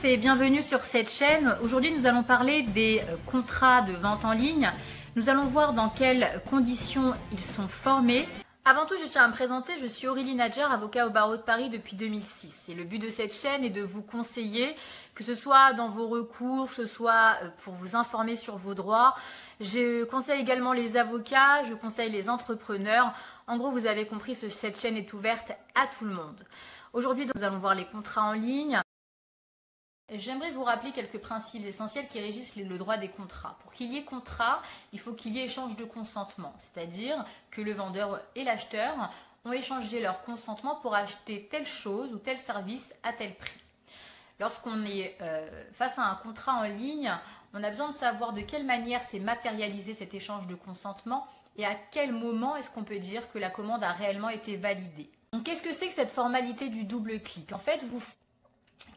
et bienvenue sur cette chaîne. Aujourd'hui, nous allons parler des contrats de vente en ligne. Nous allons voir dans quelles conditions ils sont formés. Avant tout, je tiens à me présenter, je suis Aurélie Nadjer, avocat au barreau de Paris depuis 2006. Et le but de cette chaîne est de vous conseiller, que ce soit dans vos recours, que ce soit pour vous informer sur vos droits. Je conseille également les avocats, je conseille les entrepreneurs. En gros, vous avez compris, cette chaîne est ouverte à tout le monde. Aujourd'hui, nous allons voir les contrats en ligne. J'aimerais vous rappeler quelques principes essentiels qui régissent le droit des contrats. Pour qu'il y ait contrat, il faut qu'il y ait échange de consentement, c'est-à-dire que le vendeur et l'acheteur ont échangé leur consentement pour acheter telle chose ou tel service à tel prix. Lorsqu'on est face à un contrat en ligne, on a besoin de savoir de quelle manière s'est matérialisé cet échange de consentement et à quel moment est-ce qu'on peut dire que la commande a réellement été validée. Donc, qu'est-ce que c'est que cette formalité du double clic? En fait, vous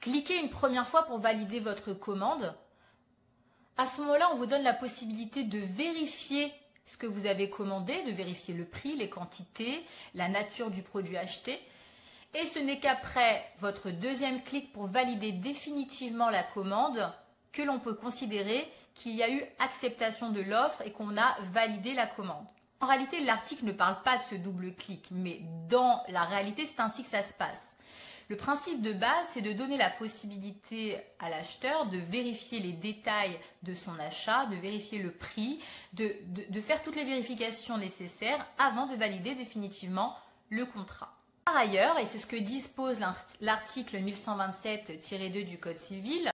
cliquez une première fois pour valider votre commande. À ce moment-là, on vous donne la possibilité de vérifier ce que vous avez commandé, de vérifier le prix, les quantités, la nature du produit acheté. Et ce n'est qu'après votre deuxième clic pour valider définitivement la commande que l'on peut considérer qu'il y a eu acceptation de l'offre et qu'on a validé la commande. En réalité, l'article ne parle pas de ce double clic, mais dans la réalité, c'est ainsi que ça se passe. Le principe de base, c'est de donner la possibilité à l'acheteur de vérifier les détails de son achat, de vérifier le prix, de faire toutes les vérifications nécessaires avant de valider définitivement le contrat. Par ailleurs, et c'est ce que dispose l'article 1127-2 du Code civil,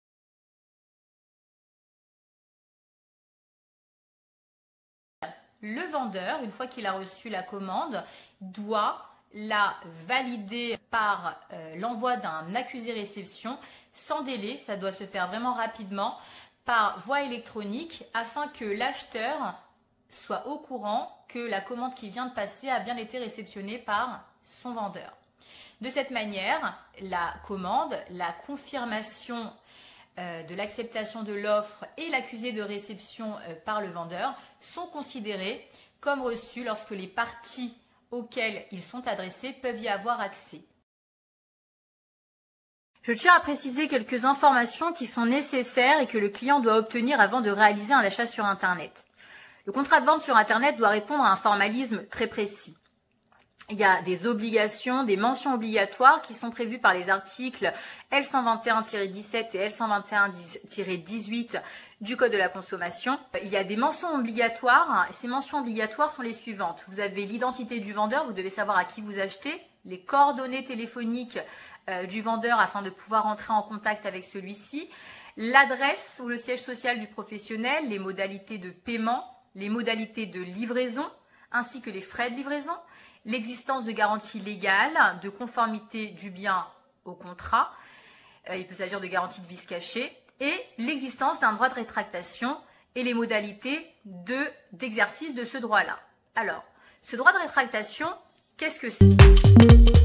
le vendeur, une fois qu'il a reçu la commande, doit la valider par l'envoi d'un accusé-réception sans délai, ça doit se faire vraiment rapidement, par voie électronique afin que l'acheteur soit au courant que la commande qui vient de passer a bien été réceptionnée par son vendeur. De cette manière, la commande, la confirmation de l'acceptation de l'offre et l'accusé de réception par le vendeur sont considérés comme reçus lorsque les parties auxquels ils sont adressés peuvent y avoir accès. Je tiens à préciser quelques informations qui sont nécessaires et que le client doit obtenir avant de réaliser un achat sur Internet. Le contrat de vente sur Internet doit répondre à un formalisme très précis. Il y a des obligations, des mentions obligatoires qui sont prévues par les articles L121-17 et L121-18 du Code de la consommation. Il y a des mentions obligatoires et ces mentions obligatoires sont les suivantes. Vous avez l'identité du vendeur, vous devez savoir à qui vous achetez, les coordonnées téléphoniques du vendeur afin de pouvoir entrer en contact avec celui-ci, l'adresse ou le siège social du professionnel, les modalités de paiement, les modalités de livraison ainsi que les frais de livraison, l'existence de garanties légales, de conformité du bien au contrat, il peut s'agir de garanties de vice caché, et l'existence d'un droit de rétractation et les modalités d'exercice de ce droit-là. Alors, ce droit de rétractation, qu'est-ce que c'est ?